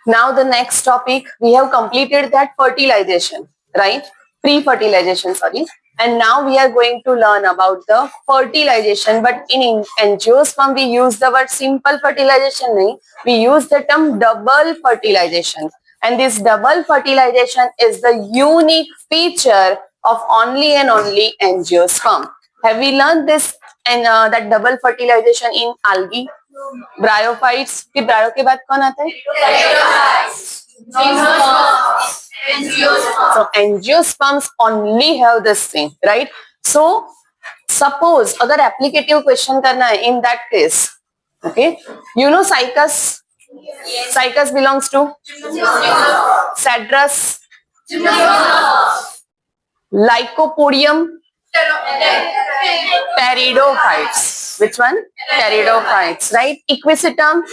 Now the next topic, we have completed that fertilization, right? Pre-fertilization, sorry. And now we are going to learn about the fertilization, but in angiosperm we use the word simple fertilization, nahi. We use the term double fertilization. And this double fertilization is the unique feature of only and only angiosperm. Have we learned this and that double fertilization in algae? Bryophytes की ब्रायो के बाद कौन आता है? So angiosperms only have this thing, right? So suppose अगर applicative question करना है in that case, okay, you know cycas? Cycas belongs to Cedrus, Lycopodium, Pteridophytes. Which one? Pteridophytes, right? Equisetum.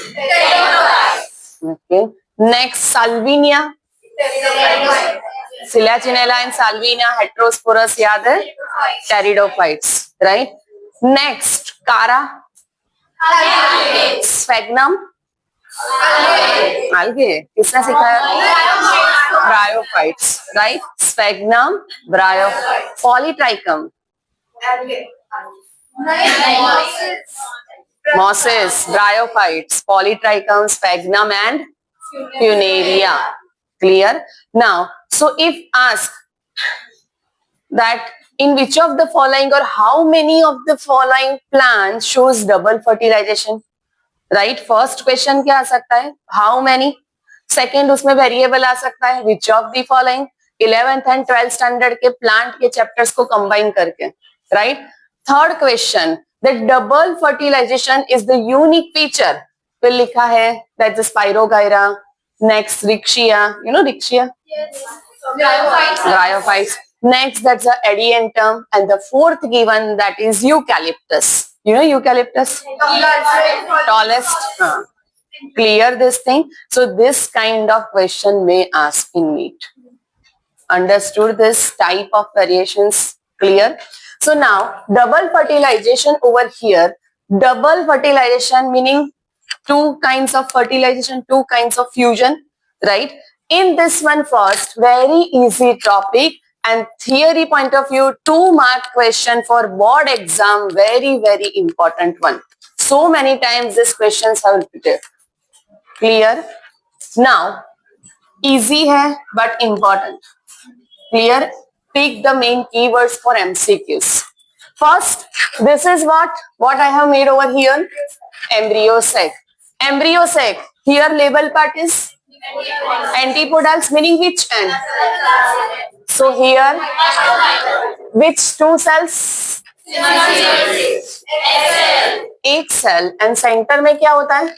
Okay. Next, Salvinia. Selaginella and Salvinia, heterosporous, याद है? Pteridophytes, right? Next, Cara. Sphagnum. Algae. किसने सिखाया? Bryophytes, right? Sphagnum, bryophytes. Polytrichum. Mosses, bryophytes, polytrichum, sphagnum and funaria. Clear? Now, so if asked that in which of the following or how many of the following plants shows double fertilization, right? First question क्या आ सकता है? How many? Second उसमें variable आ सकता है which of the following? 11th and 12th standard के plant के chapters को combine करके, right? Third question, that double fertilization is the unique feature. फिर लिखा है that's the Spirogyra. Next, Rixia. You know Rixia? Yes. Bryophytes. Next, that's the Adiantum. And the fourth given, that is Eucalyptus. You know Eucalyptus? Tallest. Clear this thing? So this kind of question may ask in NEET. Understood this type of variations? Clear? So now, double fertilization over here. Double fertilization meaning two kinds of fertilization, two kinds of fusion, right? In this one first, very easy topic and theory point of view, 2-mark question for board exam, very, very important one. So many times these questions have repeated. Clear? Now, easy hai, but important. Clear? Pick the main keywords for MCQs. First, this is what I have made over here. Embryo sac. Embryo sac. Here label part is antipodals, meaning which end? So here, which two cells? एक cell. And center में क्या होता है?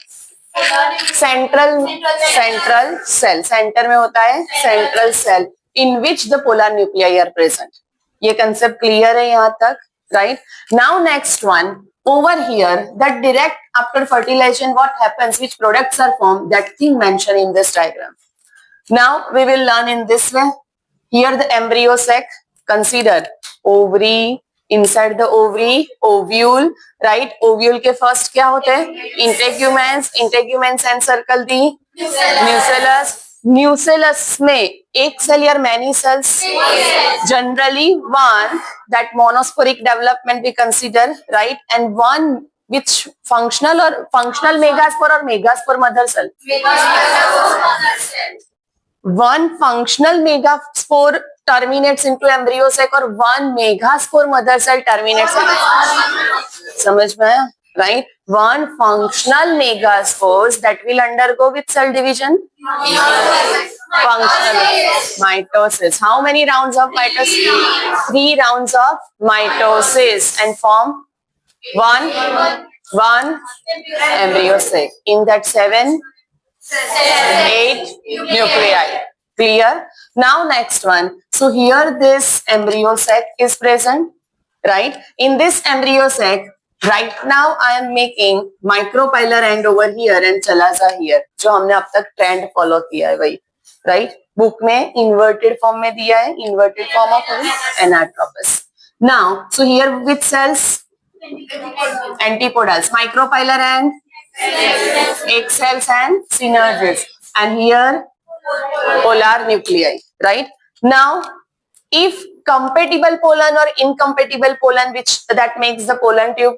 Central cell. Center में होता है central cell, in which the polar nuclei are present. ये concept clear है यहाँ तक, right? Now next one, over here, that direct after fertilization, what happens, which products are formed, that thing mentioned in this diagram. Now we will learn in this way. Here the embryo sac, consider ovary, inside the ovary, ovule, right? Ovule के first क्या होते हैं? Integuments encircle the nucellus. Nucellus में एक cell or many cells? Generally one, that monosporic development we consider, right? And one which functional megaspore or megaspore mother cell? One functional megaspore terminates into embryo sac or one megaspore mother cell terminates into, समझ में आया? Right? One functional megaspores that will undergo with cell division? Functional mitosis. How many rounds of mitosis? 3 rounds of mitosis and form one embryo sac. In that 7, 8 nuclei. Clear? Now next one. So here this embryo sac is present, right? In this embryo sac, right now I am making micropylar end over here and chalaza here. जो हमने अब तक trend follow किया है वही, right? Book में inverted form में दिया है, inverted form of Anatropus. Now, so here which cells? Antipodals, micropylar end, egg cells and synergids. and here polar nuclei, right? Now, if compatible pollen or incompatible pollen, which that makes the pollen tube?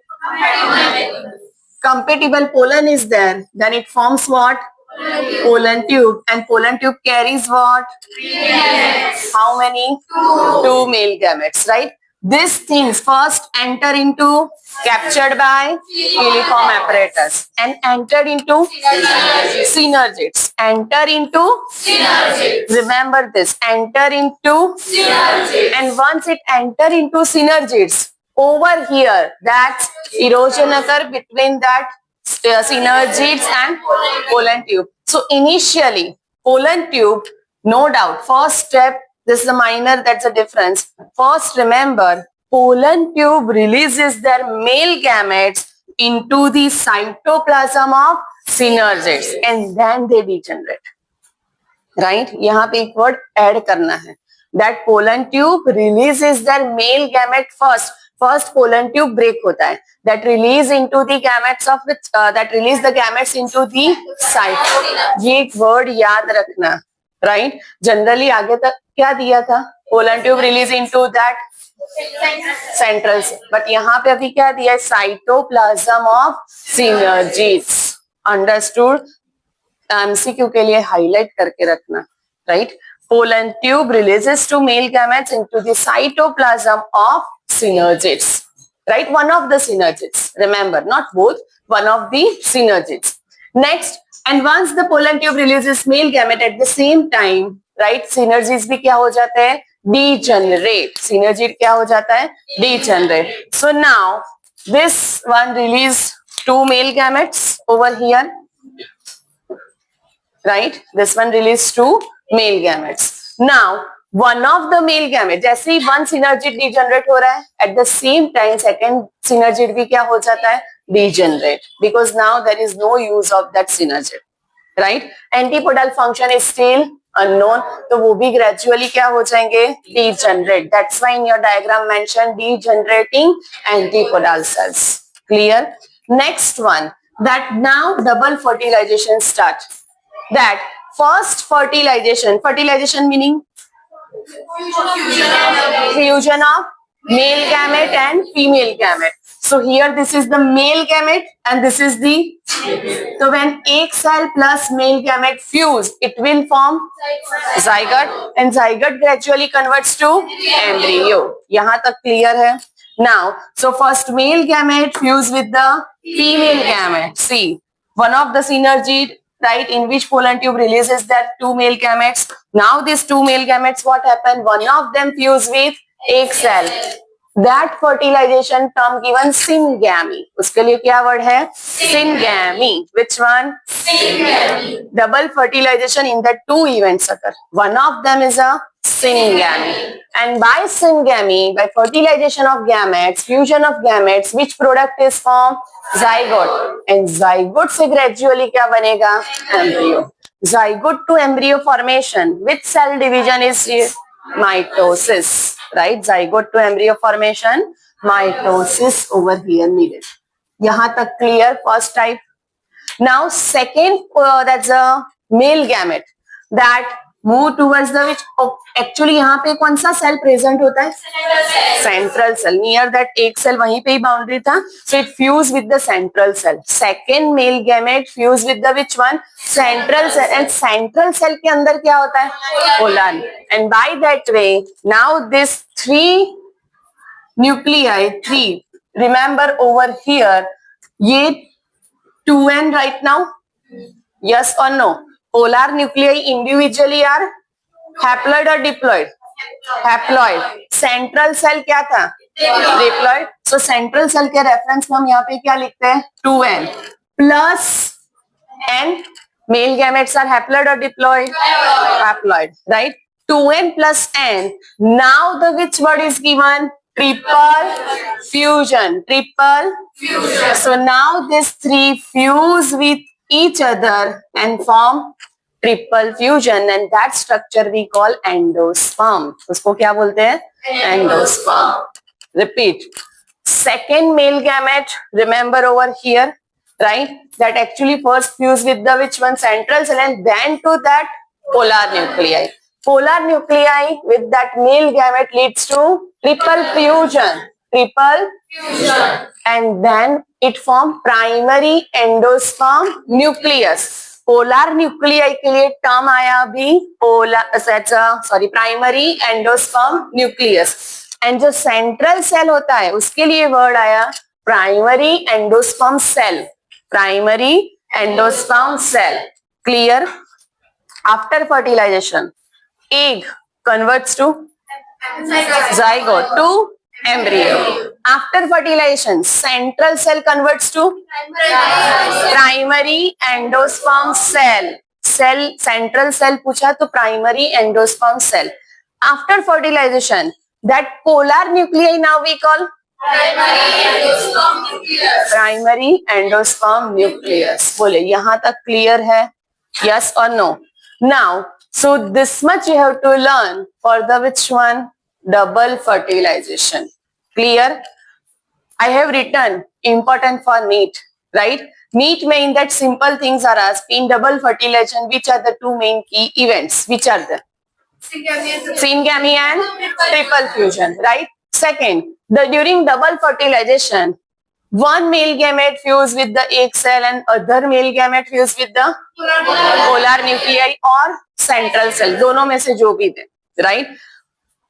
Compatible pollen is there, then it forms what? Pollen tube, and pollen tube carries what? How many? Two male gametes, right? These things first enter into, captured by filiform apparatus and entered into synergids. Enter into synergids. Remember this, enter into synergids. And once it enter into synergids, over here, that's erosion occur between that synergids and pollen tube. So initially, pollen tube, no doubt, first step, this is a minor, that's a difference. First, remember, pollen tube releases their male gametes into the cytoplasm of synergids and then they degenerate. Right? यहाँ पे एक word add करना है. That pollen tube releases their male gamete first. First pollen tube break होता है. That release into the gametes of which that release the gametes into the cytoplasm. ये एक word याद रखना. Right? Generally आगे तक क्या दिया था? Pollen tube release into that central cell. But यहाँ पे अभी क्या दिया है? Cytoplasm of synergids. Understood? MCQ के लिए highlight करके रखना. Right? Pollen tube releases two male gametes into the cytoplasm of synergids. Right? One of the synergids. Remember, not both. One of the synergids. Next, and once the pollen tube releases male gamete at the same time, right? Synergids भी क्या हो जाता है? Degenerate. Synergid क्या हो जाता है? Degenerate. So now, this one release two male gametes over here. Right? This one release two male gametes. Now, one of the male gamete, जैसे ही one synergid degenerate हो रहा है, at the same time second synergid भी क्या हो जाता है? Degenerate. Because now there is no use of that synergid. Right? Antipodal function is still unknown. तो वो भी gradually क्या हो जाएंगे? Degenerate. That's why in your diagram mentioned degenerating antipodal cells. Clear? Next one, that now double fertilization starts. That first fertilization meaning fusion of male gamete and female gamete. So here this is the male gamete and this is the, so when egg cell plus male gamete fuse, it will form zygote and zygote gradually converts to embryo. यहाँ तक clear है? Now, so first male gamete fuse with the female gamete. See, one of the synergid, right, in which pollen tube releases that two male gametes. Now these two male gametes, what happened? One of them fuse with egg cell. That fertilization term given syngamy. उसके लिए क्या word है? Syngamy. Which one? Syngamy. Double fertilization in the two events occur. One of them is a syngamy. And by syngamy, by fertilization of gametes, fusion of gametes, which product is formed? Zygote. And zygote से gradually क्या बनेगा? Embryo. Zygote to embryo formation with cell division is mitosis. Right? Zygote to embryo formation, mitosis over here needed. यहाँ तक clear? First type. Now second, that's a male gamete that move towards the which actually यहाँ पे कौन सा cell present होता है? Central cell. Near that egg cell वहीं पे ही boundary था. So it fuse with the central cell. Second male gamete fuse with the which one? Central cell. And central cell के अंदर क्या होता है? Pollen. And by that way, now this three nuclei, three. Remember over here, ये 2n right now? Yes or no? Polar nuclei individually are haploid or diploid? Haploid. Central cell क्या था? Diploid. So central cell के reference में हम यहाँ पे क्या लिखते हैं? 2n plus n. Male gametes are haploid or diploid? Haploid. Right? 2n plus n. Now the which word is given? Triple fusion. Triple fusion. So now these three fuse with each other and form triple fusion, and that structure we call endosperm. उसको क्या बोलते हैं? Endosperm. Repeat. Second male gamete, remember over here, right? That actually first fuse with the which one? Central cell, and then to that polar nuclei. Polar nuclei with that male gamete leads to triple fusion. Triple fusion. And then it form primary endosperm nucleus. Polar nuclei के लिए term आया अभी polar primary endosperm nucleus. And जो central cell होता है उसके लिए word आया primary endosperm cell. Primary endosperm cell. Clear? After fertilisation egg converts to zygote to embryo. After fertilization, central cell converts to primary endosperm cell. Central cell पूछा तो primary endosperm cell. After fertilization, that polar nuclei now we call primary endosperm nucleus. Primary endosperm nucleus. बोले यहाँ तक clear है? Yes or no? Now, so this much you have to learn for the which one? Double fertilization. Clear? I have written important for NEET, right? NEET main that simple things are asked. In double fertilization, which are the two main key events? Which are the? Syngamy and triple fusion, right? Second, during double fertilization, one male gamete fuse with the egg cell and other male gamete fuse with the polar nuclei or central cell. दोनों में से जो भी दे, right?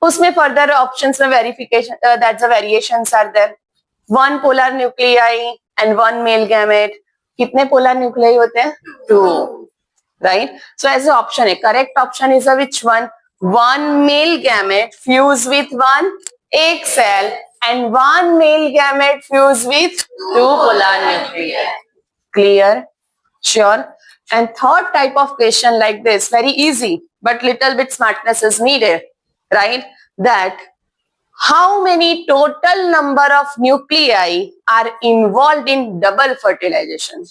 उसमें further options में verification, that's the variations are there. One polar nuclei and one male gamete. कितने polar nuclei होते हैं? 2, right? So as an option है, correct option is a which one? One male gamete fuse with one egg cell and one male gamete fuse with 2 polar nuclei. Clear? Sure? And third type of question like this, very easy, but little bit smartness is needed, right? That how many total number of nuclei are involved in double fertilization?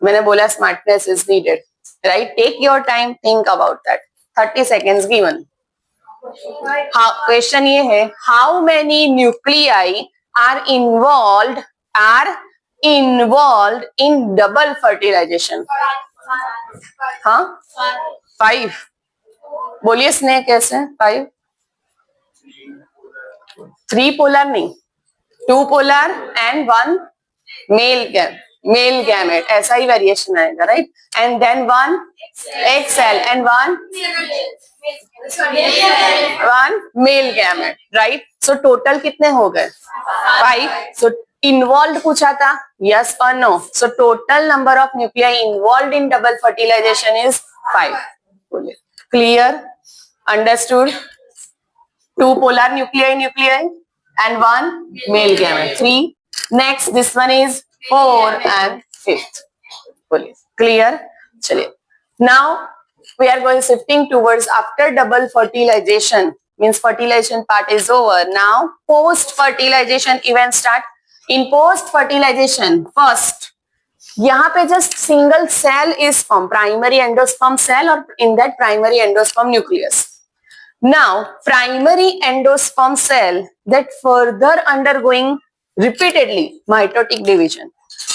मैंने बोला smartness is needed, right? Take your time, think about that. 30 seconds given. Question ये है how many nuclei are involve in double fertilisation? हाँ 5. बोलिए स्नेह कैसे 5? 3 polar नहीं, 2 polar and 1 male gamete, ऐसा ही वेरिएशन आएगा, right? And then 1 egg cell and 1 male gamete, right? So total कितने हो गए? 5. सो इन्वॉल्व पूछा था, यस और no? So total number of nuclei involve in double fertilisation is 5. Clear? Understood? 2 polar nuclei and 1 male gamete. 3. Next, this one is 4 and 5th. Clear? चलिए. Now we are going shifting towards after double fertilization, means fertilization part is over. Now post fertilization events start. In post fertilization, first यहाँ पे just single cell is formed, primary endosperm cell, or in that primary endosperm nucleus. Now primary endosperm cell that further undergoing repeatedly mitotic division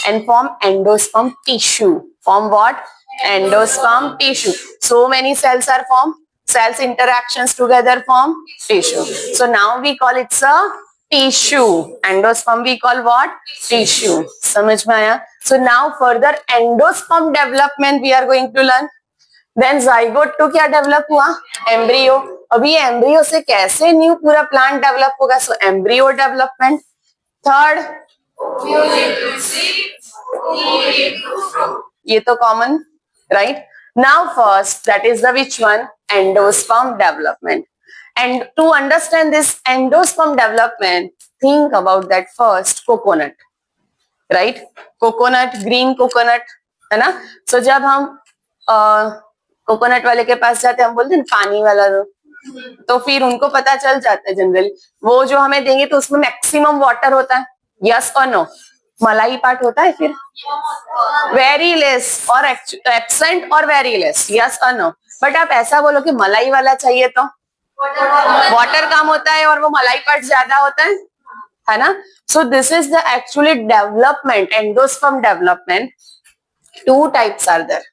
and form endosperm tissue. Form what? Endosperm tissue. So many cells are formed. Cells interactions together form tissue. So now we call it a tissue. Endosperm we call what? Tissue. समझ में आया? So now further endosperm development we are going to learn. Then zygote to क्या develop हुआ? Embryo. अभी embryo से कैसे new पूरा plant develop होगा? So embryo development. Third, ये तो common, right? Now first, that is the which one? Endosperm development. And to understand this endosperm development, think about that first, coconut, right? Coconut, green coconut, है ना? So जब हम coconut वाले के पास जाते हैं, हम बोलते हैं पानी वाला दो, तो फिर उनको पता चल जाता है जनरली वो जो हमें देंगे तो उसमें मैक्सिमम वाटर होता है, यस और नो? मलाई पार्ट होता है फिर वेरी लेस और एब्सेंट और वेरी लेस, यस और नो? बट आप ऐसा बोलो कि मलाई वाला चाहिए तो वाटर कम होता है और वो मलाई पार्ट ज्यादा होता है, है ना. So this is the actually development, endosperm development. Two types are there.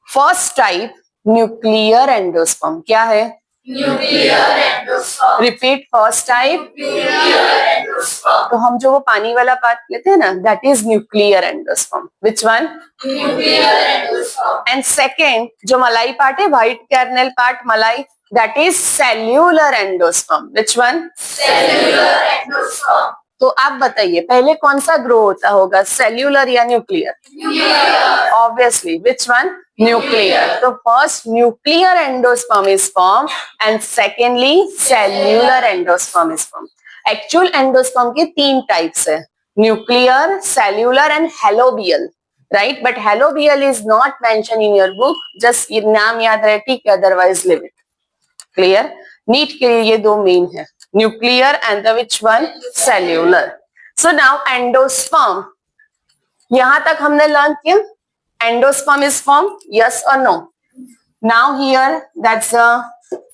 First type, nuclear endosperm. क्या है? Nuclear endosperm. Repeat, first type nuclear endosperm. तो हम जो वो पानी वाला पार्ट लेते हैं ना, that is nuclear endosperm. Which one? Nuclear endosperm. And second जो मलाई पार्ट है, व्हाइट कैर्नेल पार्ट मलाई, that is cellular endosperm. Which one? Cellular endosperm. तो आप बताइए पहले कौन सा ग्रो होता होगा, सेल्यूलर या nuclear? Nuclear. Obviously. Which one? Nuclear. तो first nuclear endosperm is form and secondly cellular endosperm is form. Actual endosperm के तीन टाइप्स है, nuclear, cellular and helobial. Right, but helobial is not mention in your book. Just नाम याद रहे, ठीक है, otherwise leave it. Clear? NEET के लिए ये दो मेन है, nuclear and the which one? Cellular. So now endosperm, यहां तक हमने लर्न किया. Endosperm is formed, yes or no? Now here that's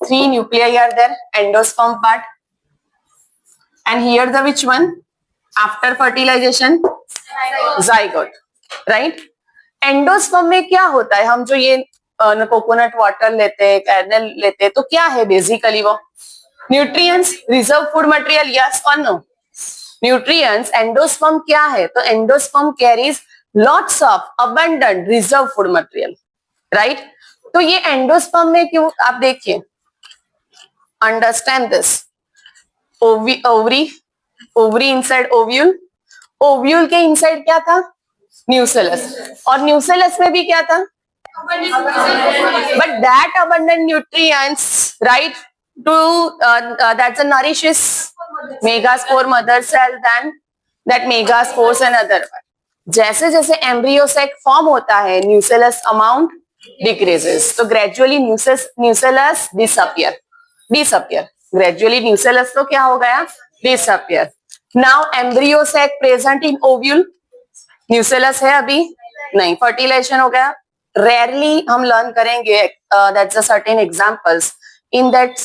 three nuclei are there, endosperm part, and here the which one? After fertilization, zygote, right? Endosperm में क्या होता है, हम जो ये कोकोनट वाटर लेते हैं, कैर्नेल लेते हैं, तो क्या है बेसिकली वो? Nutrients, reserve food material, yes और नो? न्यूट्रिएंट्स. एंडोस्पर्म क्या है? तो endosperm carries lots of abundant reserve food material. Right, तो ये एंडोस्पर्म में क्यों, आप देखिए, understand this. Ovary, ovary inside ovule, ovule के इनसाइड क्या था? न्यूसेलस. और न्यूसेलस में भी क्या था? But that abundant nutrients, right, to that's a nourishes megaspore mother cell, then that megaspores and other one. जैसे जैसे एम्ब्रियो सेक फॉर्म होता है, न्यूसेलस अमाउंट डिक्रीजेस, तो gradually nucellus disappear. Gradually nucellus तो क्या हो गया? Disappear. Now embryo sac present in ovule, nucellus है अभी नहीं, फर्टिलाइजेशन हो गया. रेयरली हम लर्न करेंगे, that's a certain examples in that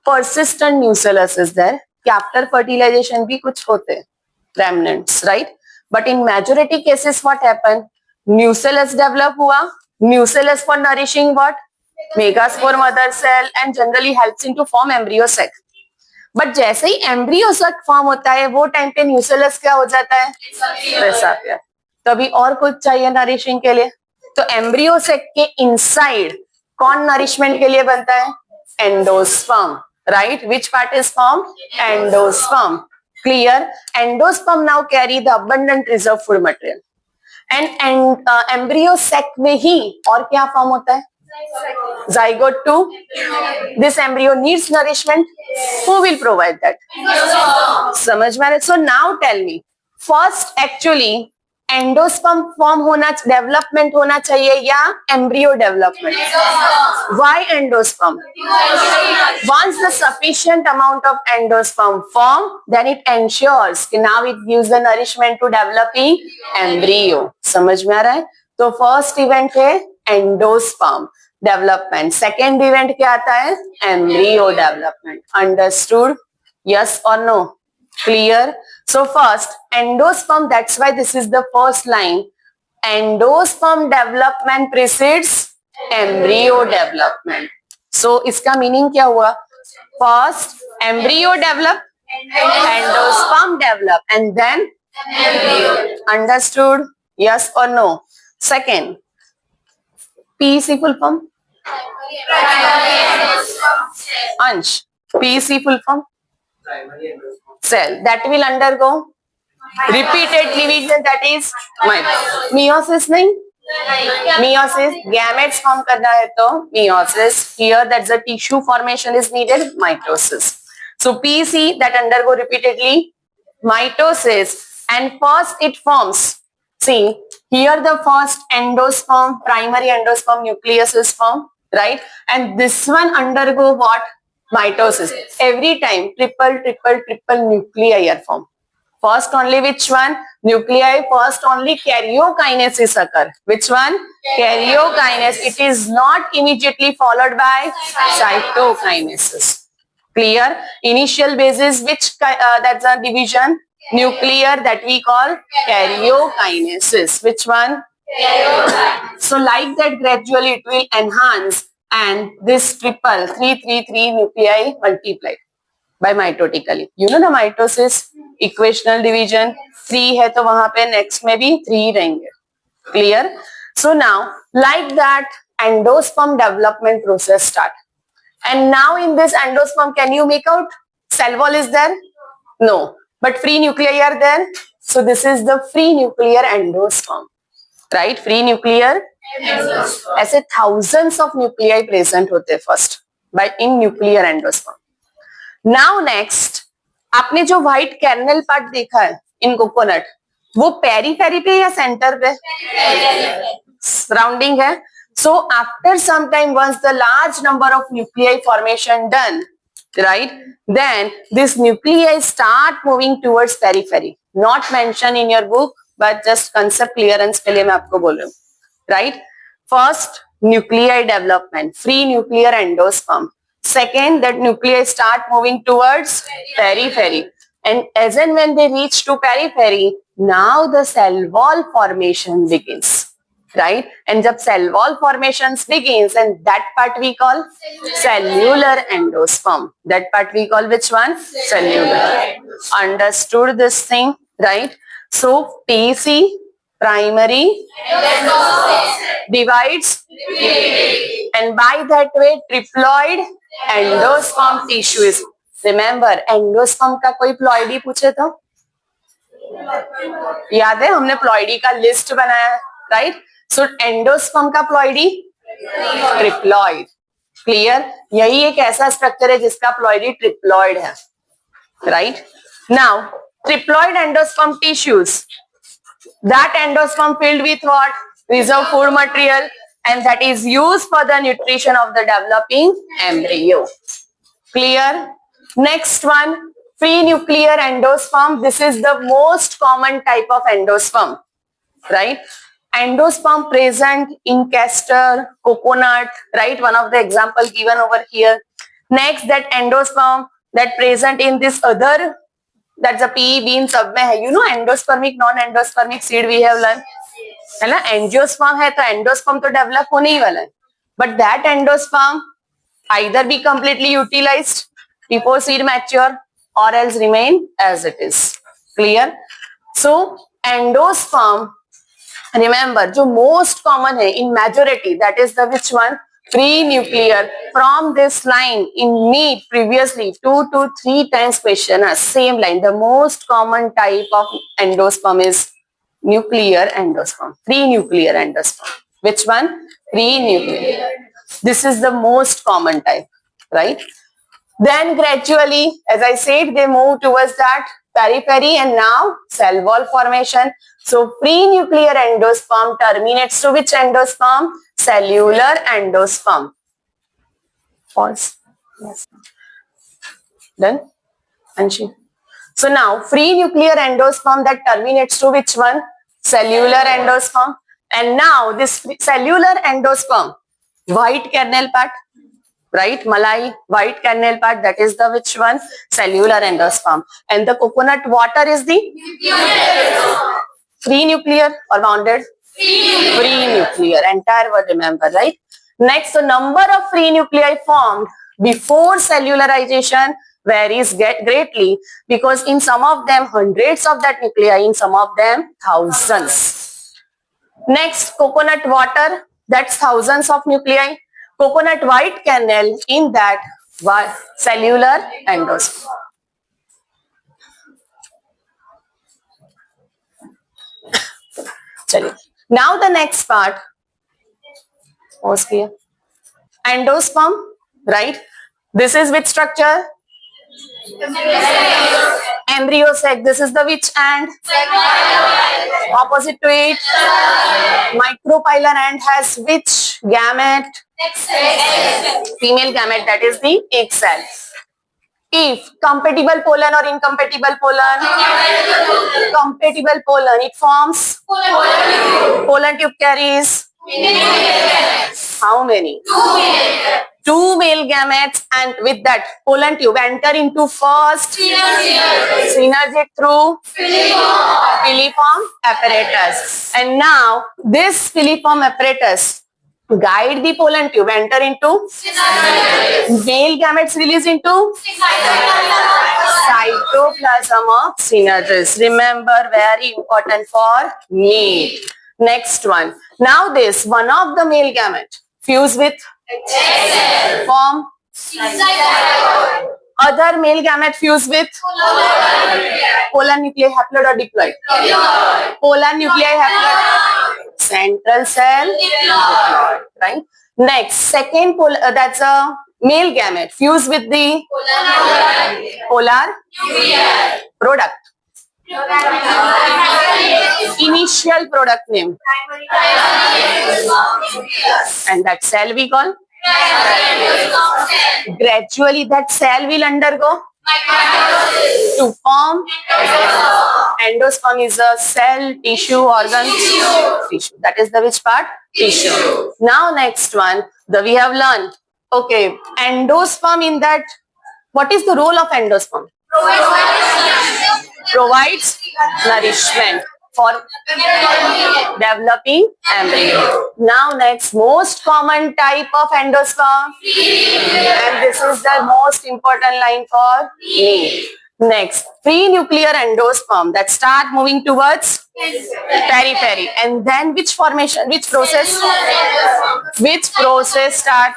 persistent nucellus is there, कि after fertilization भी कुछ होते हैं remnants, right? But in majority cases what happen? Nucellus develop हुआ, nucellus for nourishing what? Megaspore mother cell and generally helps into form embryo sac. But जैसे ही embryo sac form होता है, वो टाइम पे nucellus क्या हो जाता है? डिसअपियर. तो अभी और कुछ चाहिए नरिशिंग के लिए, तो embryo sac के inside कौन nourishment के लिए बनता है? Endosperm. Right, which part is formed? Endosperm. Clear? Endosperm now carry the abundant reserve food material. And embryo sac में ही और क्या फॉर्म होता है? Zygote too. This embryo needs nourishment. Who will provide that? समझ में आ रहा है? So now tell me, first actually endosperm form होना, डेवलपमेंट होना चाहिए या embryo development? Why endosperm? Once the sufficient amount of endosperm form, then it ensures कि now it gives the nourishment to developing embryo. समझ में आ रहा है? तो फर्स्ट इवेंट है एंडोस्पर्म डेवलपमेंट, सेकेंड इवेंट क्या आता है? Embryo development. अंडरस्टूड? यस और no? Clear? So first endosperm, that's why this is the first line. Endosperm development precedes embryo development. So इसका मीनिंग क्या हुआ? First embryo develop, endosperm develop, and then embryo. Understood? Yes or no? Second, PEC full form? Ansh, PEC full form? Cell that will undergo repeated division, that is meiosis. नहीं, meiosis, gametes form करना है तो meiosis. Here that's the tissue formation is needed, mitosis. So PEC that undergo repeatedly mitosis, and first it forms, see here the first endosperm, primary endosperm nucleus is formed, right? And this one undergo what? Mitosis. Every time triple nuclei are formed. First only which one? Nuclei. First only karyokinesis occur. Which one? Karyokinesis. It is not immediately followed by cytokinesis. Clear? Initial basis which that's a division? nuclear that we call karyokinesis. Which one? So like that gradually it will enhance and this triple 333 nuclei multiplied by mitotically. You know the mitosis equational division 3 है तो वहां पे next में भी 3 रहेंगे. Clear? So now like that endosperm development process start. And now in this endosperm can you make out cell wall is there? No. But free nuclei are there. So this is the free nuclear endosperm. Right? Free nuclear. ऐसे thousands of nuclei present होते first by in nuclear endosperm. Now next, आपने जो white kernel part देखा है in coconut, वो periphery पे या centre पे? Surrounding है. So after some time, once the large number of nuclei formation done, right? Then this nuclei start moving towards periphery. Not mentioned in your book, but just concept clearance के लिए मैं आपको बोल रही हूँ, right? First, nuclei development, free nuclear endosperm. Second, that nuclei start moving towards periphery. And as and when they reach to periphery, now the cell wall formation begins. Right? And जब cell wall formations begins, and that part we call cellular endosperm. That part we call which one? Cellular. Understood this thing, right? So PC, primary, divides, and by that way triploid endosperm tissue is. Remember, endosperm का कोई ploidy पूछे तो याद है हमने ploidy का list बनाया, right? सो endosperm का प्लॉइडी ट्रिप्लॉइड. क्लियर? यही एक ऐसा स्ट्रक्चर है जिसका प्लॉइडी ट्रिप्लॉइड है, right? Now triploid endosperm tissues, that endosperm filled with what? Reserve food material, and that is used for the nutrition of the developing embryo. Clear? Next one, free nuclear endosperm. This is the most common type of endosperm, right? Endosperm present in castor, coconut, right? One of the example given over here. Next, that endosperm that present in this other, that's a pea bean सब में है. You know endospermic, non-endospermic seed we have learned. है ना? Angiosperm है तो endosperm तो develop होने ही वाला है. But that endosperm either be completely utilized before seed mature or else remain as it is. Clear? So endosperm, remember, जो most common है in majority, that is the which one? Free nuclear. From this line in NEET previously 2 to 3 times question, same line. The most common type of endosperm is nuclear endosperm. Free nuclear endosperm. Which one? Free nuclear. This is the most common type, right? Then gradually, as I said, they move towards that periphery and now cell wall formation. So free nuclear endosperm terminates to which endosperm? Cellular endosperm. Pause. Yes. Done? Anshi. So now free nuclear endosperm that terminates to which one? Cellular endosperm. And now this cellular endosperm, white kernel part, right? Malai, white kernel part, that is the which one? Cellular endosperm. And the coconut water is the free nuclear or bounded? Free nuclear. Entire word remember, right? Next, the number of free nuclei formed before cellularization varies greatly because in some of them hundreds of that nuclei, in some of them thousands. Next, coconut water, that's thousands of nuclei. Coconut white kernel, in that cellular endosperm. Now the next part, endosperm, right? This is which structure? Embryo sac. This is the which end? Opposite to it? Micropylar end has which gamete? Female gamete, that is the egg cell. If compatible pollen or incompatible pollen? Compatible pollen, it forms pollen tube carries How many? 2 male gametes, and with that pollen tube enter into first synergy through filiform apparatus. And now this filiform apparatus guide the pollen tube enter into male gametes release into cytoplasm of synergist. Remember, very important for meat. Next one. Now this one of the male gamete fuse with form other male gamete fuse with polar nuclei haploid or diploid? Polar nuclei haploid. Central cell diploid, right? Next, second that's a male gamete fuse with the polar product. Initial product name. And that cell we call? Gradually that cell will undergo to form endosperm is a cell, tissue, organ, tissue. That is the which part? Tissue. Now next one, we have learned. Okay, endosperm in that, what is the role of endosperm? Provides nourishment for developing embryo. Now next, most common type of endosperm, and this is the most important line for me. Next, pre-nuclear endosperm that start moving towards periphery, and then which formation, which process start?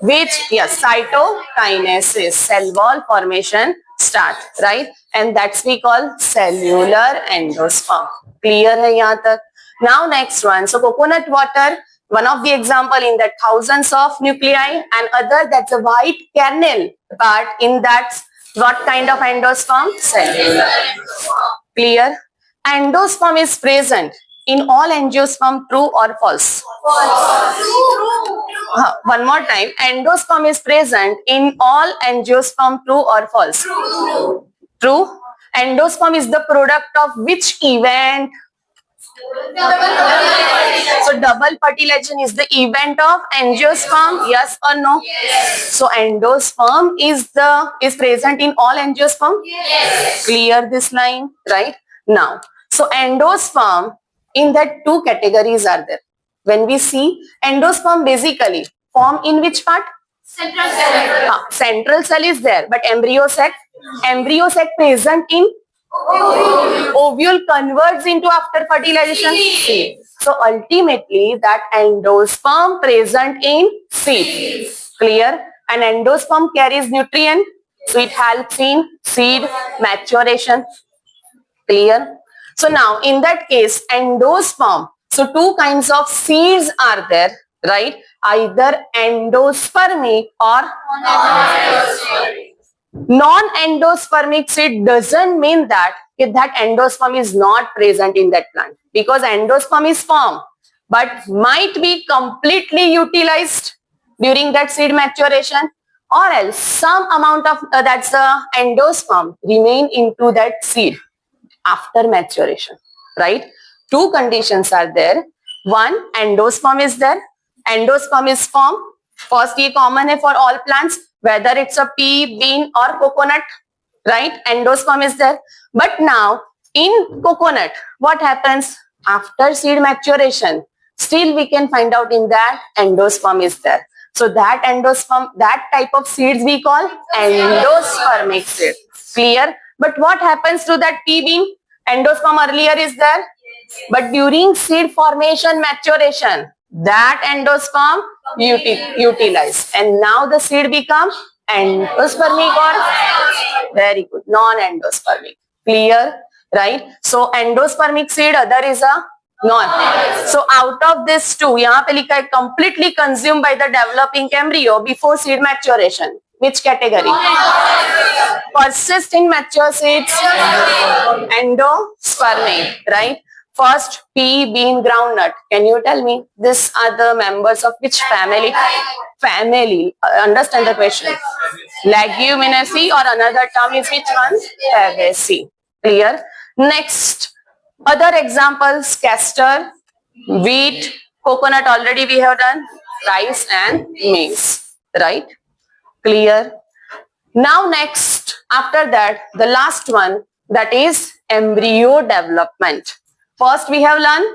Yes, cytokinesis, cell wall formation start, right? And that's we call cellular endosperm. Clear hai yahan tak? Now next one, so coconut water, one of the example in that thousands of nuclei, and other that's a white kernel part, in that what kind of endosperm? Cellular. Clear? Endosperm is present in all angiosperm, true or false? One more time. Endosperm is present in all angiosperm, true or false? True. Endosperm is the product of which event? So double fertilization is the event of angiosperm, yes or no? Yes. So endosperm is present in all angiosperm? Yes. Clear this line, right? Now, so endosperm, in that two categories are there. When we see endosperm basically form in which part? Central cell. Central cell is there, but embryo sac present in ovule converts into after fertilization seed. So ultimately that endosperm present in seed. Clear? And endosperm carries nutrient, so it helps in seed maturation. Clear? So now in that case endosperm, so two kinds of seeds are there, right? Either endospermic or non-endospermic seed. Doesn't mean that endosperm is not present in that plant, because endosperm is formed but might be completely utilized during that seed maturation, or else some amount of endosperm remain into that seed after maturation, right? Two conditions are there. One, endosperm is there. Endosperm is formed. First, ये common है for all plants, whether it's a pea, bean or coconut, right? Endosperm is there. But now in coconut, what happens after seed maturation? Still we can find out in that endosperm is there. So that endosperm, that type of seeds we call endospermic seed. Clear? But what happens to that pea bean? Endosperm earlier is there, but during seed formation maturation, that endosperm utilized, and now the seed becomes endospermic or very good non-endospermic. Clear, right? So endospermic seed, other is a non. So out of this two, यहाँ पे लिखा है completely consumed by the developing embryo before seed maturation. Which category? Persist in mature seeds, endospermic, right? First, pea, bean, groundnut. Can you tell me? These are the members of which family? Family. Understand the question. Leguminaceae, or another term is which one? Fabaceae. Clear? Next, other examples: castor, wheat, Coconut already we have done. Rice and maize. Right? Clear? Now next, after that, the last one, that is embryo development. First we have learned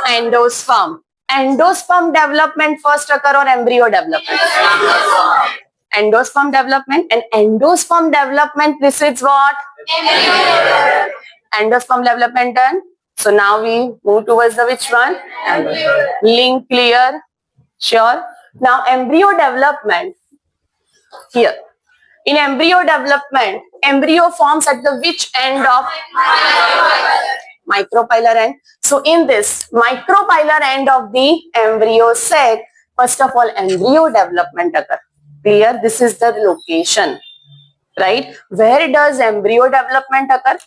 endosperm. Endosperm development first occur or embryo development? Endosperm development. And endosperm development precedes what? Endosperm development done. So now we move towards the which one? Link clear? Sure. Now embryo development. Here. In embryo development, embryo forms at the which end of? Micropylar end. So in this micropylar end of the embryo sac, first of all embryo development occur. Clear? This is the location. Right? Where does embryo development occur?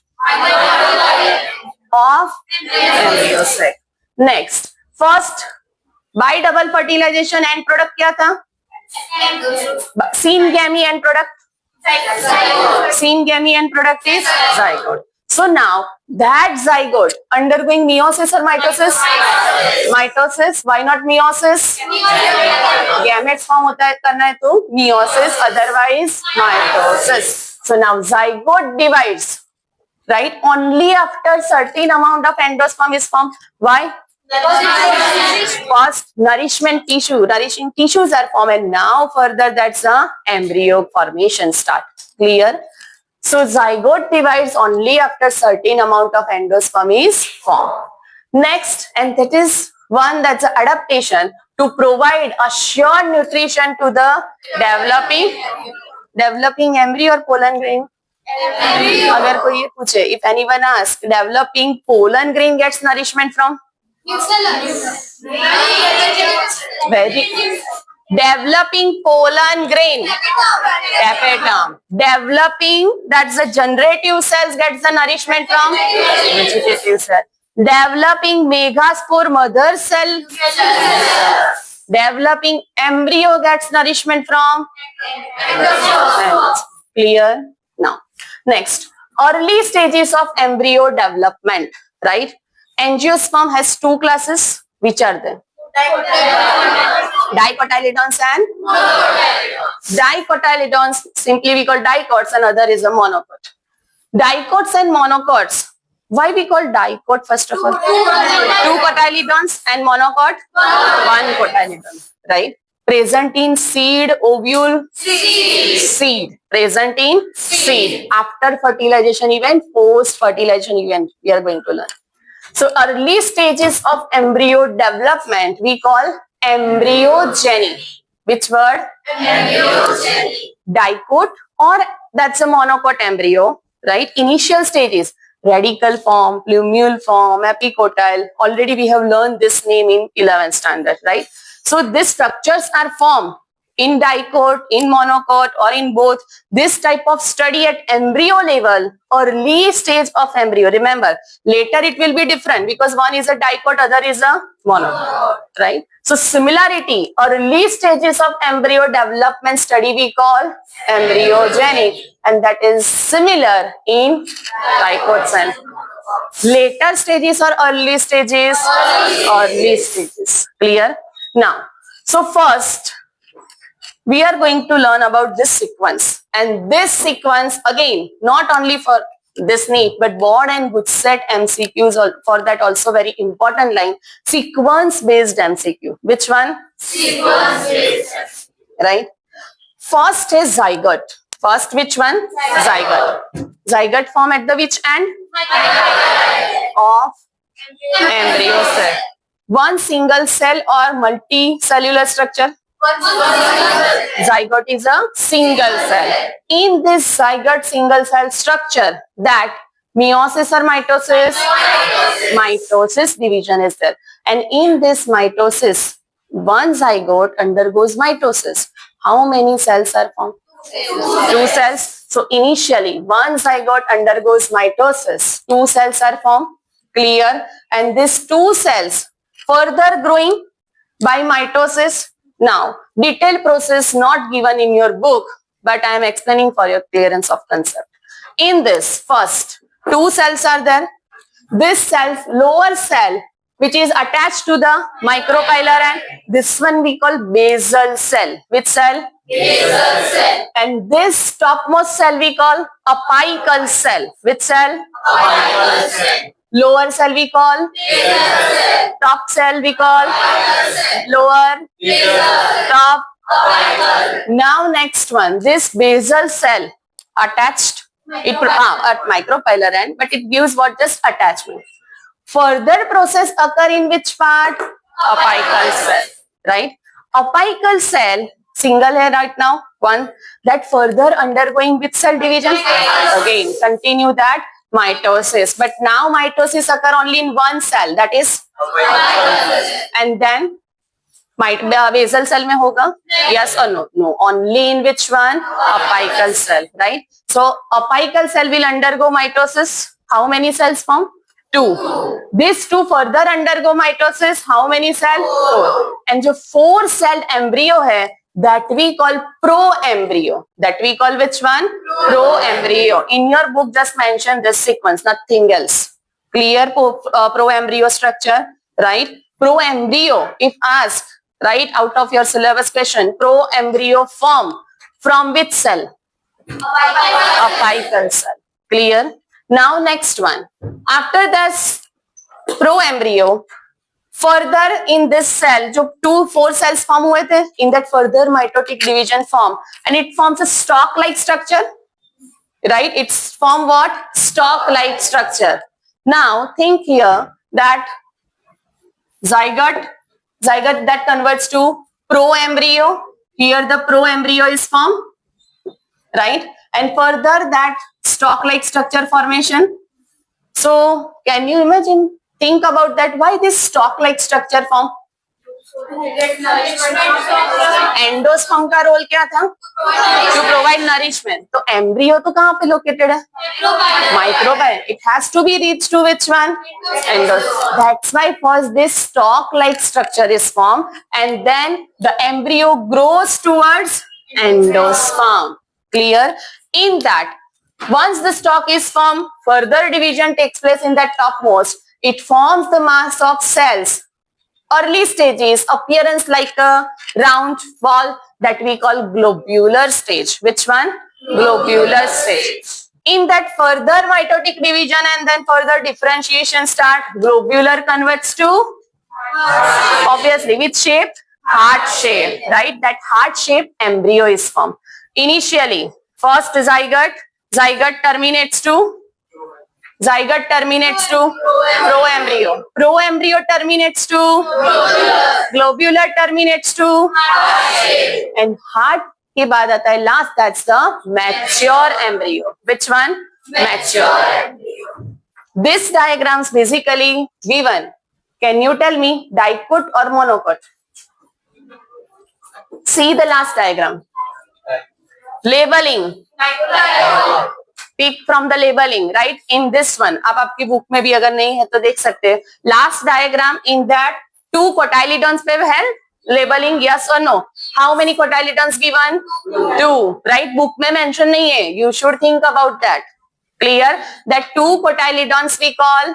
Of embryo sac. Next, first by double fertilization end product क्या था? Syngamy end product. Syngamy end product is zygote. So now that zygote undergoing meiosis or mitosis? Mitosis. Why not meiosis? Gametes form होता है करना है तो meiosis, otherwise mitosis. So now zygote divides, right? Only after certain amount of endosperm is formed. Why? First nourishing tissues are formed, and now further that's the embryo formation start. Clear? So zygote divides only after certain amount of endosperm is formed. Next, and that is one that's an adaptation to provide assured nutrition to the developing embryo or pollen grain. अगर कोई ये पूछे, if anyone asks, developing pollen grain gets nourishment from? Developing pollen grain, tapetum. Developing, that's the generative cells gets the nourishment from vegetative cell. Developing megaspore mother cell. Developing embryo gets nourishment from clear? Now, next, early stages of embryo development, right? Angiosperm has two classes. Which are they? Dicotyledons and dicotyledons, simply we call dicots, and other is a monocot. Dicots and monocots. Why we call dicot first of all? Two cotyledons and monocot? One cotyledon, right? Present in seed, ovule, seed. Present in seed. After fertilization event, post fertilization event, we are going to learn. So early stages of embryo development we call embryogeny. Which word? Embryogeny. Dicot, or that's a monocot embryo, right? Initial stages, radical form, plumule form, epicotyle. Already we have learned this name in 11th standard, right? So these structures are formed in dicot, in monocot, or in both. This type of study at embryo level, early stage of embryo. Remember, later it will be different because one is a dicot, other is a monocot, right? So similarity, early stages of embryo development study we call embryogeny, and that is similar in dicots and later stages or early stages? Early stages. Clear? Now, so first, we are going to learn about this sequence, and this sequence again not only for this NEET but board and good set MCQs, for that also very important line, sequence based MCQ. Which one? Sequence based. Right? First is zygote. First which one? Zygote. Zygote form at the which end? Of embryo cell. One single cell or multicellular structure? Zygote is a single cell. In this zygote single cell structure, that meiosis or mitosis? Mitosis division is there. And in this mitosis, one zygote undergoes mitosis. How many cells are formed? Two cells. So initially, one zygote undergoes mitosis. Two cells are formed. Clear? And these two cells further growing by mitosis. Now, detailed process not given in your book, but I am explaining for your clearance of concept. In this, first, two cells are there. This cell, lower cell, which is attached to the micropylar end, this one we call basal cell. Which cell? Basal cell. And this topmost cell we call apical cell. Which cell? Apical cell. Lower cell we call basal cell. Top cell we call cell. Lower basal. Top apical. Now next one, this basal cell attached it at micropylar end, but it gives what? Just attachment. Further process occur in which part? Apical cell, right? Apical cell single है right now, one, that further undergoing which cell division? Again, continue that mitosis, but now mitosis occur only in one cell, that is and then basal cell में होगा? Yes or no? No. Only in which one? Apical cell, right? So apical cell will undergo mitosis. How many cells form? 2. These 2 further undergo mitosis. How many cells? 4. And जो 4 cell embryo है, that we call pro-embryo. That we call which one? Pro-embryo. In your book, just mention this sequence, nothing else. Clear pro-embryo structure, right? Pro-embryo, if asked, right, out of your syllabus question, pro-embryo form from which cell? Apical cell. Clear? Now next one. After this pro-embryo, further in this cell, जो 4 cells form हुए थे, in that further mitotic division form, and it forms a stalk-like structure, right? It's form what? Stalk-like structure. Now think here that zygote that converts to pro-embryo. Here the pro-embryo is formed, right? And further that stalk-like structure formation. So can you imagine? Think about that. Why this stalk-like structure form? Endosperm का role क्या था? To provide nourishment. तो embryo तो कहाँ पे located है? Micropyle. It has to be reach to which one? Endosperm. That's why first this stalk like structure is form and then the embryo grows towards endosperm. Clear? In that once the stalk is formed, further division takes place in that topmost. It forms the mass of cells. Early stages, appearance like a round ball, that we call globular stage. Which one? Globular stage. In that further mitotic division and then further differentiation start, globular converts to, obviously, which shape? Heart shape, right? That heart shape embryo is formed. Initially, first zygote terminates to pro-embryo. Pro-embryo terminates to globular terminates to and heart के बाद आता है last, that's the mature embryo. Which one? Mature embryo. This diagrams basically given. Can you tell me dicot or monocot? See the last diagram. Labeling. Pick from the labeling, right? In this one, अब आपकी book में भी अगर नहीं है तो देख सकते हैं. Last diagram, in that 2 cotyledons पे है labeling, yes or no? How many cotyledons given? 2, right? Book में mention नहीं है. You should think about that. Clear? That 2 cotyledons we call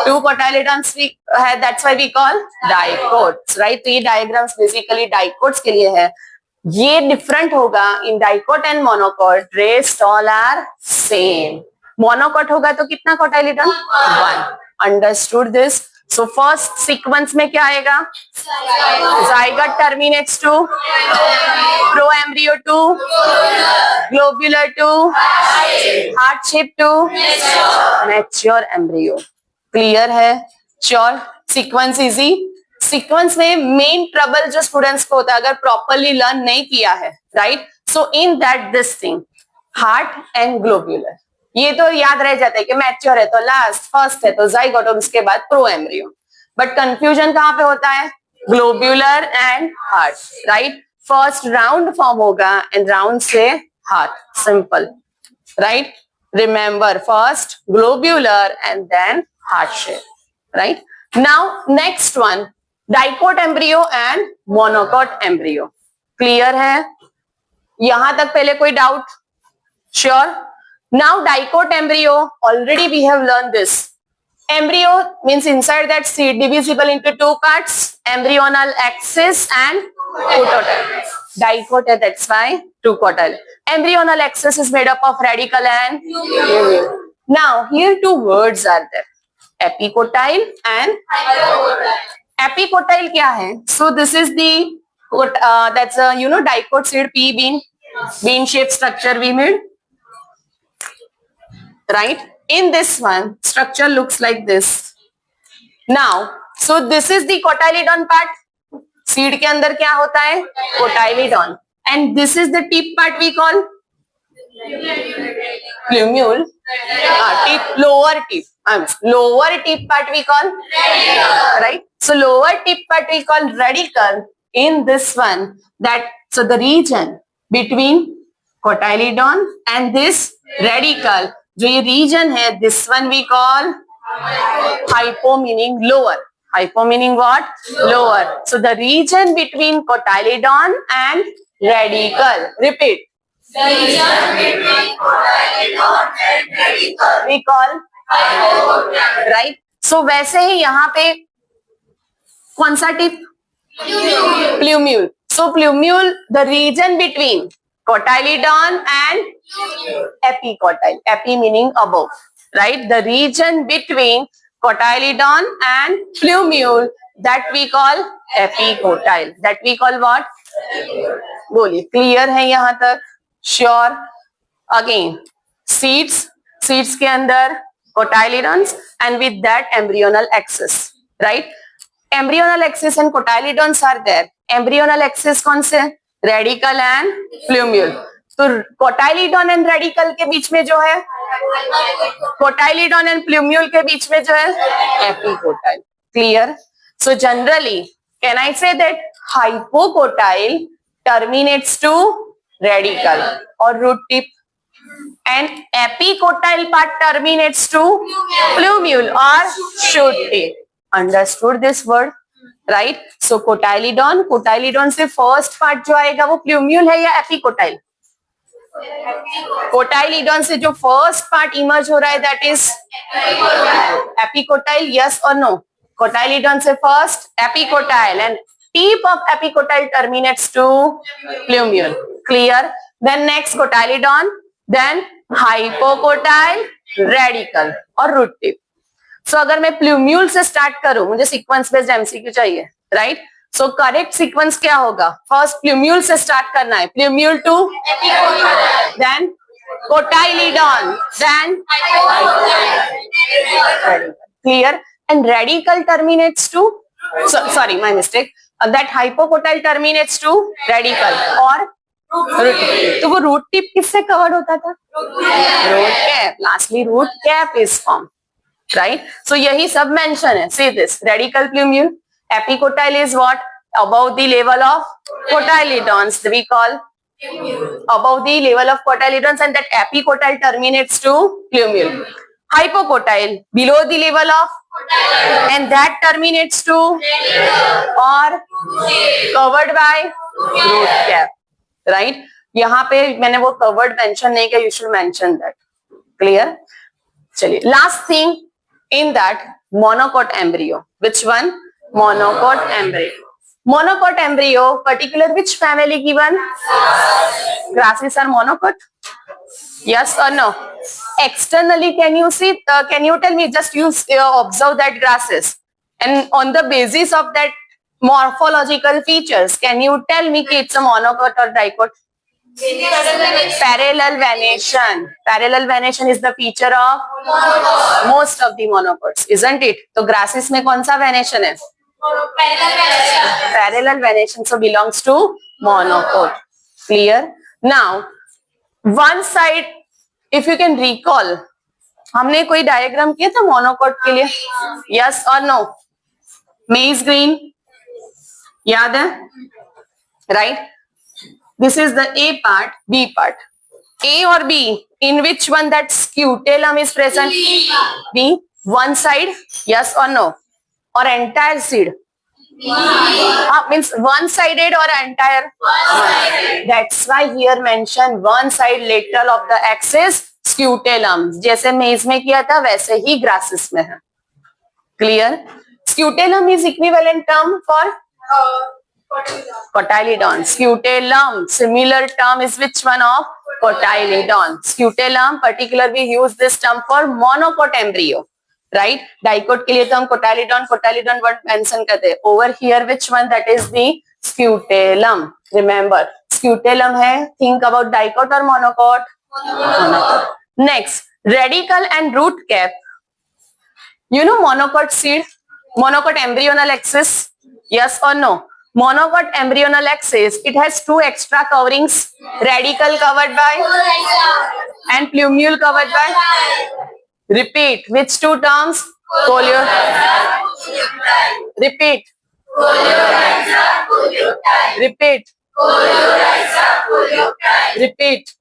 2 cotyledons we है, that's why we call dicots, right? तो ये diagrams basically dicots के लिए है. ये डिफरेंट होगा in dicot and monocot. Rest all are same. Monocot होगा तो कितना cotyledon? 1. Understood this? So first sequence में क्या आएगा? zygote terminates to pro-embryo to globular to heart shape to mature embryo. Clear है? श्योर? Sequence easy. सीक्वेंस में main trouble जो students को होता है अगर प्रॉपरली लर्न नहीं किया है, right? So in that this thing heart and globular, ये तो याद रह जाता है कि मैच्योर है तो लास्ट, फर्स्ट है तो zygote और उसके बाद प्रो एम्ब्रियो. बट कंफ्यूजन कहाँ पे होता है? Globular and heart, right? First round form होगा एंड राउंड से heart. Simple, right? Remember, first globular and then heart shape, right? Now next one, dicot embryo and monocot embryo. Clear है? यहां तक पहले कोई doubt? Sure? Now dicot embryo, already we have learned this. Embryo means inside that seed divisible into two parts, embryonal axis and prototyle. Dicot, that's why two quartile. Embryonal axis is made up of radical and nucleus. Now here two words are there, epicotyle and epicotyle क्या है? So this is the that's a dicot seed pea bean shaped structure we made, right? In this one structure looks like this. Now so this is the cotyledon part. Seed के अंदर क्या होता है? Cotyledon. And this is the tip part we call plumule. Lower tip part we call radical. Right? So lower tip part we call radical. In this one, so the region between cotyledon and this radical, जो ये region है, this one we call hypo, meaning lower. Hypo meaning what? Lower. So the region between cotyledon and radical. Repeat. The region between cotyledon and radical we call hypocotyl. Right? So वैसे ही यहाँ पे कौन सा tip? Plumule. So plumule, the region between cotyledon and epicotyl. Epi meaning above. Right? The region between cotyledon and plumule, that we call epicotyl. That we call what? बोलिए, clear है यहाँ तक? Sure. Again seeds के अंदर cotyledons and with that embryonal axis, right? Embryonal axis and cotyledons are there. Embryonal axis कौन से? Radical and plumule. तो cotyledon and radical के बीच में जो है, cotyledon and plumule के बीच में जो है, epicotyl. Clear? So generally, can I say that hypocotyl terminates to radical or root tip, and epicotyl part terminates to plumule or shoot tip. Understood this word? Right? So cotyledon से first part जो आएगा वो plumule है या epicotyl? Cotyledon से जो first part emerge हो रहा है, that is epicotyl. Yes or no? Cotyledon से first epicotyl and tip of epicotyl terminates to plumule. Clear? Then next cotyledon, then hypocotyl, radical और root tip. So अगर मैं plumule से start करूं, मुझे sequence based MCQ चाहिए, right? So correct sequence क्या होगा? First plumule से start करना है. Plumule to epicotyl, then cotyledon, then radical. Clear? And radical terminates to, sorry, my mistake. That hypocotyl terminates to radical or root tip. तो वो root tip किससे covered होता था? Root cap. Lastly, root cap is formed. Right? So यही सब mention है. See this. Radical plumule. Epicotyl is what? Above the level of cotyledons. We call above the level of cotyledons, and that epicotyl terminates to plumule. Hypocotyl below the level of and that terminates to or covered by root cap. Right? यहाँ पे मैंने वो covered mention नहीं किया. You should mention that. Clear? चलिए. Last thing in that, monocot embryo. Which one? Monocot embryo. Monocot embryo, particular which family given? Grasses are monocot. Yes or no? Externally, can you see? Can you tell me? Just you observe that grasses, and on the basis of that morphological features, can you tell me कि it's a monocot or dicot? Parallel venation. Parallel venation is the feature of most of the monocots, isn't it? तो grasses में कौन सा venation है? Parallel venation. So belongs to monocot. Clear? Now, one side, if you can recall, हमने कोई diagram किया था monocot के लिए? Yes or no? Maize green, याद है? Right? This is the A part, B part. A or B, in which one that scutellum is present? B. One side, yes or no? Or entire seed? Means one-sided or entire? One-sided. That's why here mention one side lateral of the axis scutellum, जैसे मेज में किया था वैसे ही grasses में है. Clear? Scutellum is equivalent term for cotyledon. Scutellum, similar term is which one of cotyledon? Scutellum, particular we use this term for monocot embryo, right? Dicot के लिए तो हम cotyledon word mention करते हैं. Over here, which one? That is the scutellum. Remember, scutellum है. Think about dicot or monocot? Monocot. Next, radicle and root cap. You know monocot seed, monocot embryonal axis? Yes or no? Monocot embryonal axis, it has two extra coverings, radicle covered by and plumule covered by. Repeat, which two terms? Repeat. Repeat. Repeat.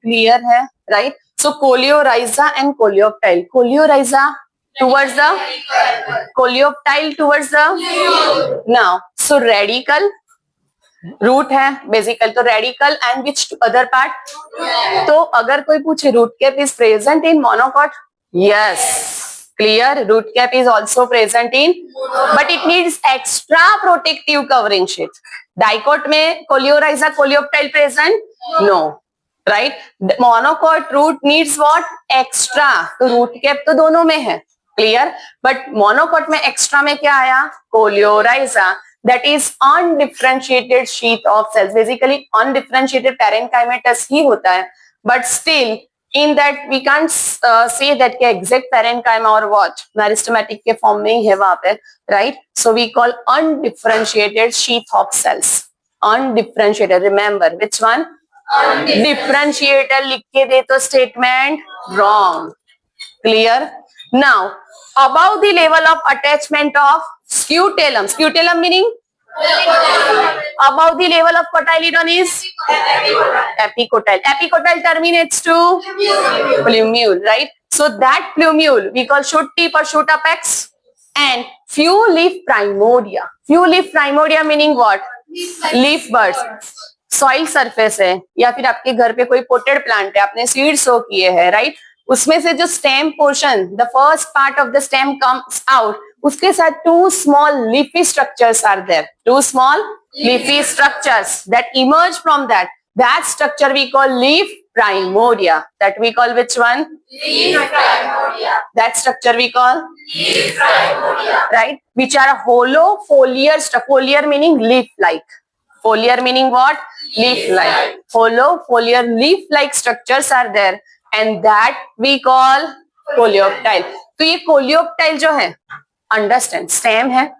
Clear है, right? So coleorhiza and coleoptile. Coleorhiza towards the coleoptile towards the now. So radical root है basically, तो radical and which other part? तो अगर कोई पूछे root cap is present in monocot? Yes, clear. Root cap is also present in, but it needs extra protective covering sheet. Dicot में coleorhiza coleoptile present? No. Right? Monocot root needs what? Extra. तो root cap तो दोनों में है. Clear? But monocot में extra में क्या आया? Coleorhiza. That is undifferentiated sheath of cells. Basically undifferentiated parenchymatous ही होता है. But still in that we can't say that क्या exact parenchyma or what. Meristematic के form में ही है वहाँ पे. Right? So we call undifferentiated sheath of cells. Undifferentiated. Remember which one? Differentiator लिख के दे तो statement wrong. Clear? Now above the level of attachment of scutellum. Scutellum meaning above the level of cotyledon is epicotyle. Epicotyle terminates to plumule, right? So that plumule we call shoot tip or shoot apex and few leaf primordia. Few leaf primordia meaning what? Leaf buds. Soil surface है या फिर आपके घर पे कोई potted plant है, आपने seed सो किए हैं, राइट? उसमें से जो stem portion, the first part of the stem comes out, उसके साथ two small leafy structures are there. Two small leafy structures that emerge from that structure we call leaf primordia. That we call which one? Leaf primordia. That structure we call leaf primordia, right? Which are hollow foliar foliar meaning leaf like. Foliar meaning what? Leaf like. Hollow foliar leaf like structures are there and that we call coleoptile. तो ये coleoptile जो है, understand, stem है,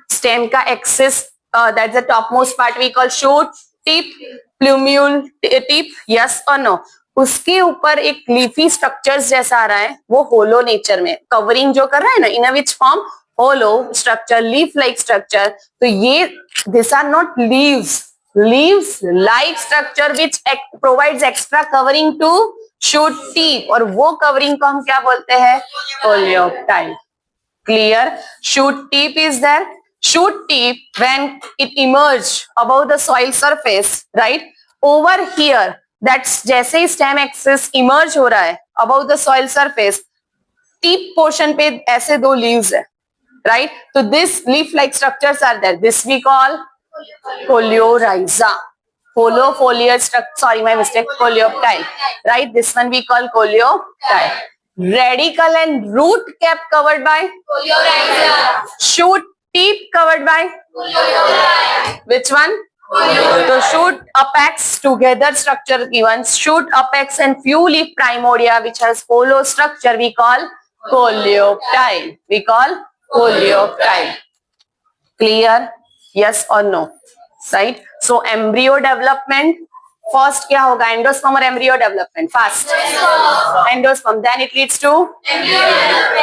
stem का axis, that's the topmost part we call shoot tip, plumule tip, yes or no? उसके ऊपर एक leafy structures जैसा आ रहा है, वो hollow nature में covering जो कर रहा है ना, in a which form? Hollow structure, leaf like structure. तो ये these are not leaves like structure which provides extra covering to shoot tip और वो covering को हम क्या बोलते हैं? Coleoptile. Clear? Shoot tip is there. Shoot tip when it emerge above the soil surface, right? Over here, that's जैसे ही stem axis emerge हो रहा है above the soil surface, tip portion पे ऐसे दो leaves है, right? So this leaf like structures are there. This we call coleorhiza. Hollow foliar structure, sorry my mistake, coleoptile, right? This one we call coleoptile. Radicle and root cap covered by coleorhiza. Shoot tip covered by coleoptile. Which one? So shoot apex together structure given. Shoot apex and few leaf primordia which has hollow structure we call coleoptile. We call coleoptile. Clear? Yes or no? Right? So embryo development first क्या होगा? Endosperm or embryo development? First endosperm. Then it leads to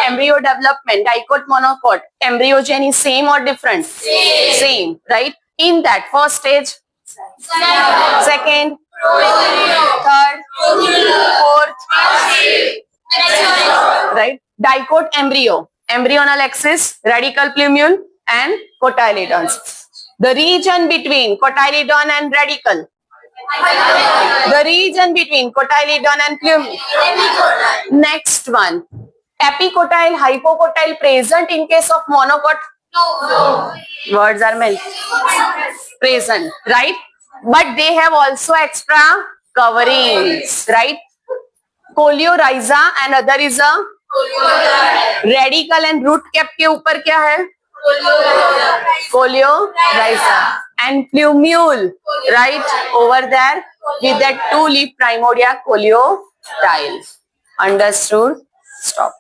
embryo development. Dicot, monocot. Embryogen is same or different? Same. Right? In that first stage, second, third, fourth, right? Dicot embryo, embryonal axis, radical plumule and cotyledons. The region between cotyledon and radicle, The region between cotyledon and plumule. Next one. Epicotyle, hypocotyle present in case of monocot? No. Words are meant. Present, right? But they have also extra coverings, right? Coleorhiza and other is a radical and root cap के ऊपर क्या है? Coleorhiza and plumule, right? Over there with that two leaf primordia coleotile. Understood? Stop.